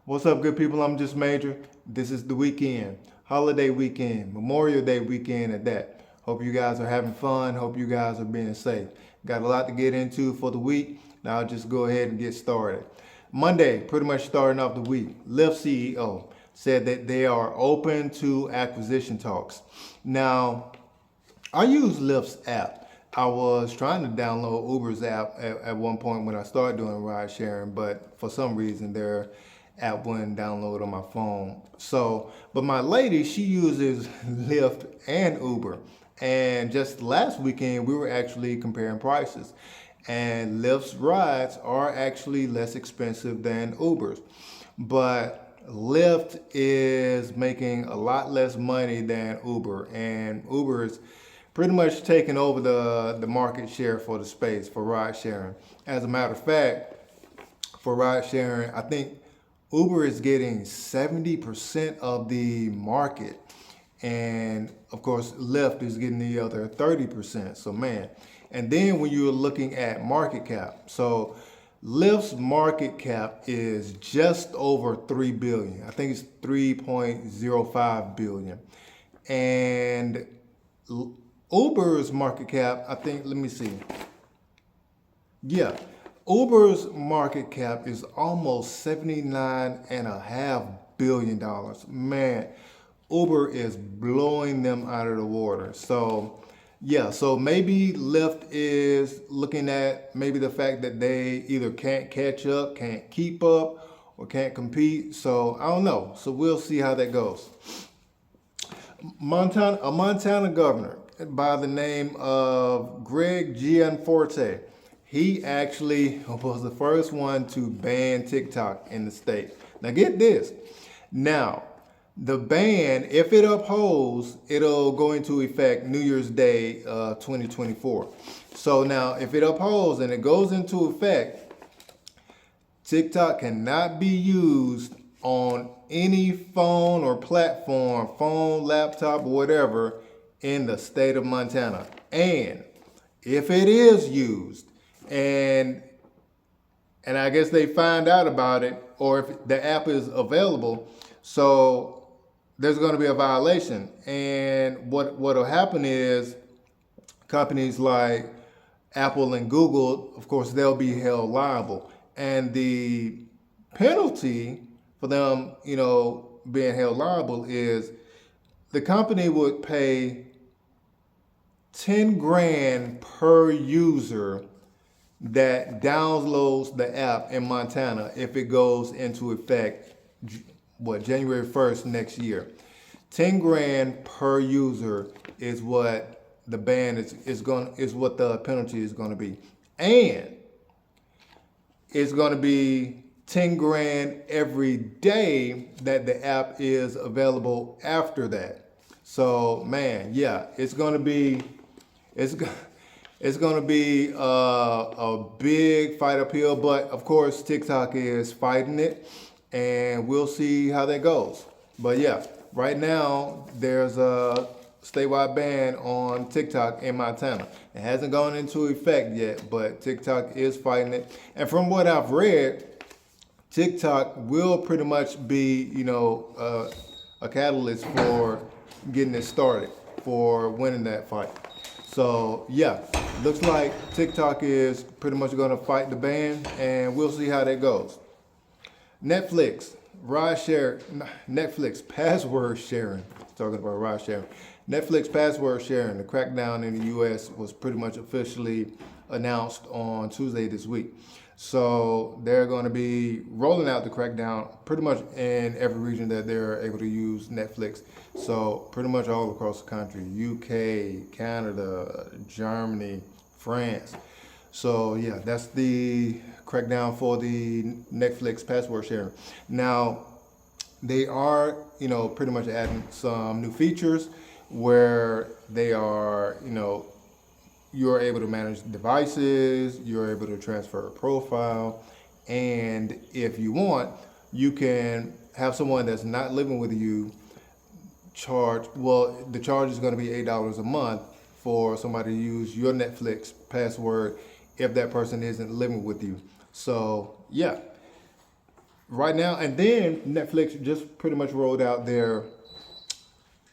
What's up, good people? I'm just Major. This is the weekend, holiday weekend, Memorial Day weekend at that. Hope you guys are having fun. Hope you guys are being safe. Got a lot to get into for the week. Now I'll just go ahead and get started. Monday, pretty much starting off the week, Lyft CEO said that they are open to acquisition talks. Now, I use Lyft's app. I was trying to download Uber's app at one point when I started doing ride sharing, but for some reason their app wouldn't download on my phone. So, but my lady, she uses Lyft and Uber. And just last weekend, we were actually comparing prices. And Lyft's rides are actually less expensive than Uber's. But Lyft is making a lot less money than Uber. And Uber is pretty much taking over the market share for the space for ride sharing. As a matter of fact, for ride sharing, I think Uber is getting 70% of the market. And of course, Lyft is getting the other 30%. So man, and then when you're looking at market cap, so Lyft's market cap is just over 3 billion. I think it's 3.05 billion. And Uber's market cap, I think, let me see. Yeah, Uber's market cap is almost $79.5 billion. Man, Uber is blowing them out of the water. So, yeah, so maybe Lyft is looking at maybe the fact that they either can't catch up, can't keep up, or can't compete. So, I don't know. So, we'll see how that goes. A Montana governor by the name of Greg Gianforte, he actually was the first one to ban TikTok in the state. Now get this. Now, the ban, if it upholds, it'll go into effect New Year's Day 2024. So now, if it upholds and it goes into effect, TikTok cannot be used on any phone or platform, phone, laptop, or whatever, in the state of Montana. And if it is used, and I guess they find out about it, or if the app is available, so there's going to be a violation. And what'll happen is companies like Apple and Google, of course, they'll be held liable. And the penalty for them, being held liable is the company would pay 10 grand per user that downloads the app in Montana if it goes into effect, January 1st next year. 10 grand per user is what the ban is what the penalty is going to be. And it's going to be 10 grand every day that the app is available after that. So man, yeah, it's going to be a big fight uphill, but of course TikTok is fighting it, and we'll see how that goes. But yeah, right now there's a statewide ban on TikTok in Montana. It hasn't gone into effect yet, but TikTok is fighting it. And from what I've read, TikTok will pretty much be, a catalyst for getting it started, for winning that fight. So yeah, looks like TikTok is pretty much going to fight the ban, and we'll see how that goes. Netflix password sharing. Talking about ride sharing. Netflix password sharing. The crackdown in the U.S. was pretty much officially announced on Tuesday this week. So they're going to be rolling out the crackdown pretty much in every region that they're able to use Netflix. So pretty much all across the country, UK, Canada, Germany, France. So yeah, that's the crackdown for the Netflix password sharing. Now, they are, pretty much adding some new features where they are, you're able to manage devices, you're able to transfer a profile, and if you want, you can have someone that's not living with you the charge is going to be $8 a month for somebody to use your Netflix password if that person isn't living with you. So yeah, right now. And then Netflix just pretty much rolled out their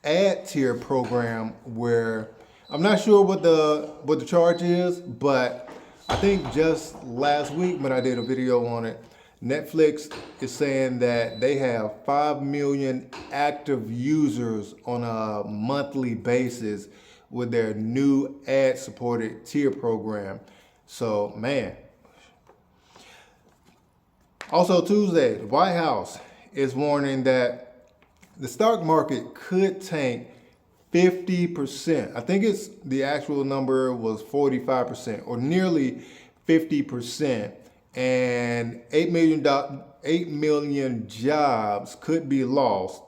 ad tier program where I'm not sure what the charge is, but I think just last week when I did a video on it, Netflix is saying that they have 5 million active users on a monthly basis with their new ad supported tier program. So, man. Also, Tuesday, the White House is warning that the stock market could tank 50%. I think the actual number was 45% or nearly 50%. And 8 million jobs could be lost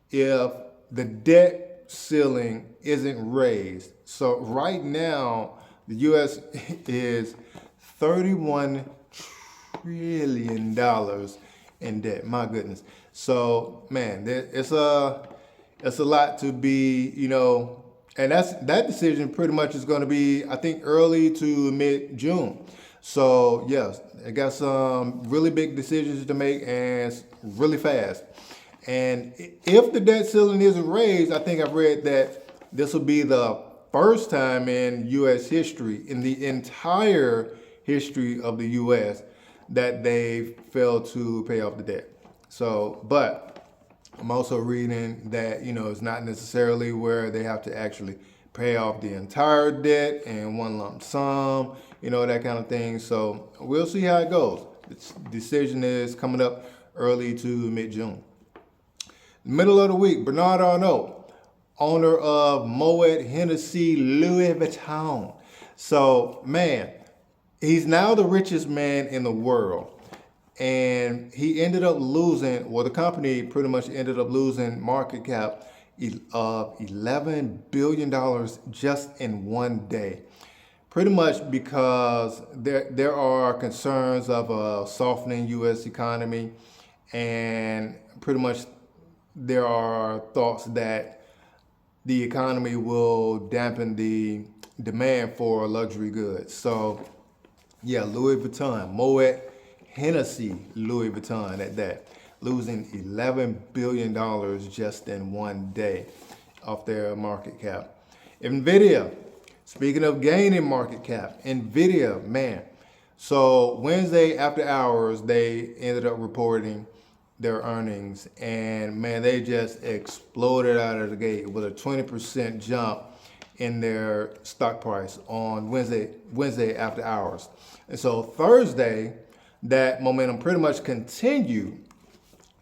if the debt ceiling isn't raised. So right now, the U.S. is $31 trillion in debt. My goodness. So man, it's a lot to be, and that decision pretty much is going to be, I think, early to mid-June. So yes, I got some really big decisions to make and really fast. And if the debt ceiling isn't raised, I think I've read that this will be the first time in U.S. history, in the entire history of the U.S., that they failed to pay off the debt. So, but I'm also reading that, it's not necessarily where they have to actually pay off the entire debt in one lump sum, that kind of thing. So we'll see how it goes. The decision is coming up early to mid-June. Middle of the week, Bernard Arnault, owner of Moët, Hennessy, Louis Vuitton. So, man, he's now the richest man in the world. And he ended up losing, the company pretty much ended up losing market cap of $11 billion just in one day. Pretty much because there are concerns of a softening U.S. economy, and pretty much there are thoughts that the economy will dampen the demand for luxury goods. So, yeah, Louis Vuitton, Moët, Hennessy, Louis Vuitton at that, losing $11 billion just in one day off their market cap. Nvidia, speaking of gaining market cap, Nvidia, man. So Wednesday after hours, they ended up reporting their earnings, and man, they just exploded out of the gate with a 20% jump in their stock price on Wednesday after hours. And so Thursday, that momentum pretty much continued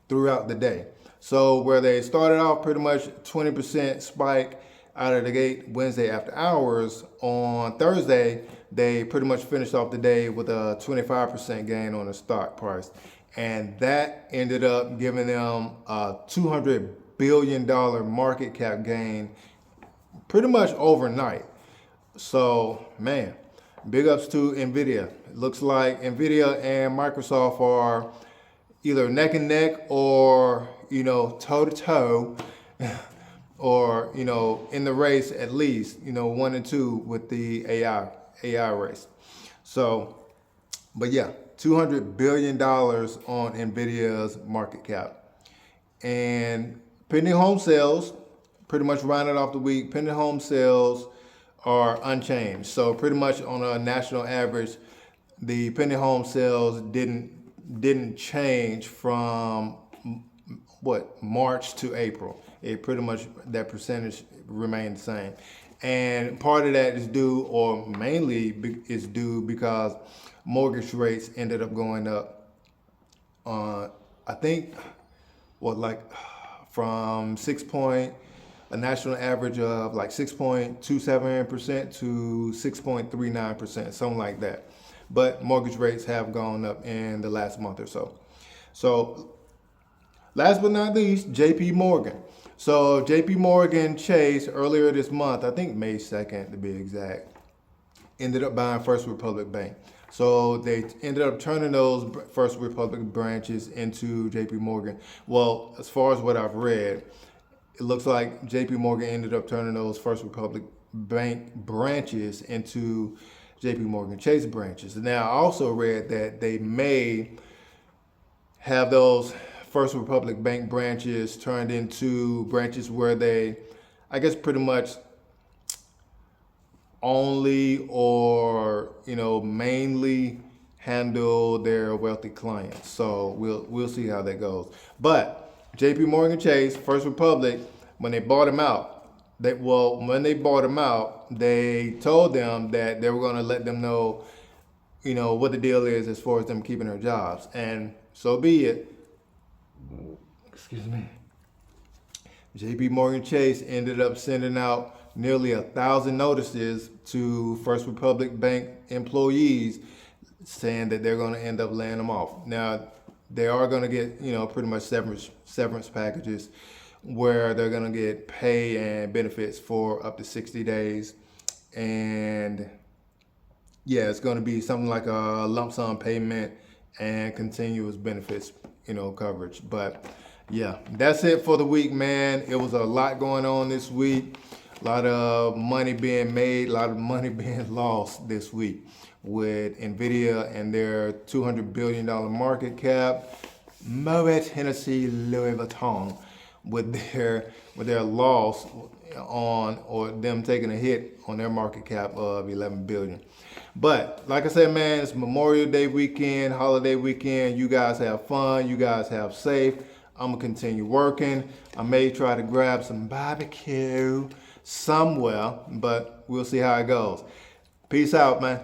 throughout the day. So where they started off pretty much 20% spike out of the gate Wednesday after hours, on Thursday, they pretty much finished off the day with a 25% gain on the stock price. And that ended up giving them a $200 billion market cap gain pretty much overnight. So, man, big ups to Nvidia. It looks like Nvidia and Microsoft are either neck and neck or, toe to toe, or, in the race at least, 1 and 2 with the AI race. So, but yeah, $200 billion on Nvidia's market cap. And pending home sales, pretty much rounded off the week, pending home sales are unchanged. So pretty much on a national average, the pending home sales didn't change from March to April. It pretty much, that percentage remained the same. And part of that is due, or mainly is due, because mortgage rates ended up going up, I think, from a national average of 6.27% to 6.39%, something like that. But mortgage rates have gone up in the last month or so. So last but not least, JP Morgan. So JP Morgan Chase earlier this month, I think May 2nd to be exact, ended up buying First Republic Bank. So they ended up turning those First Republic branches into JP Morgan. Well, as far as what I've read, it looks like JP Morgan ended up turning those First Republic Bank branches into JP Morgan Chase branches. Now, I also read that they may have those First Republic Bank branches turned into branches where they, I guess, pretty much only or mainly handle their wealthy clients. So we'll see how that goes. But J.P. Morgan Chase, First Republic, when they bought them out, when they bought them out, they told them that they were going to let them know, what the deal is as far as them keeping their jobs, and so be it. Excuse me. J.P. Morgan Chase ended up sending out nearly 1,000 notices to First Republic Bank employees saying that they're going to end up laying them off. Now, they are going to get, pretty much severance packages where they're going to get pay and benefits for up to 60 days. And yeah, it's going to be something like a lump sum payment and continuous benefits, coverage. But yeah, that's it for the week, man. It was a lot going on this week. A lot of money being made, a lot of money being lost this week with Nvidia and their $200 billion market cap. Moët, Hennessy, Louis Vuitton with their loss on, or them taking a hit on their market cap of 11 billion. But like I said, man, it's Memorial Day weekend, holiday weekend. You guys have fun. You guys have safe. I'm gonna continue working. I may try to grab some barbecue somewhere, but we'll see how it goes. Peace out, man.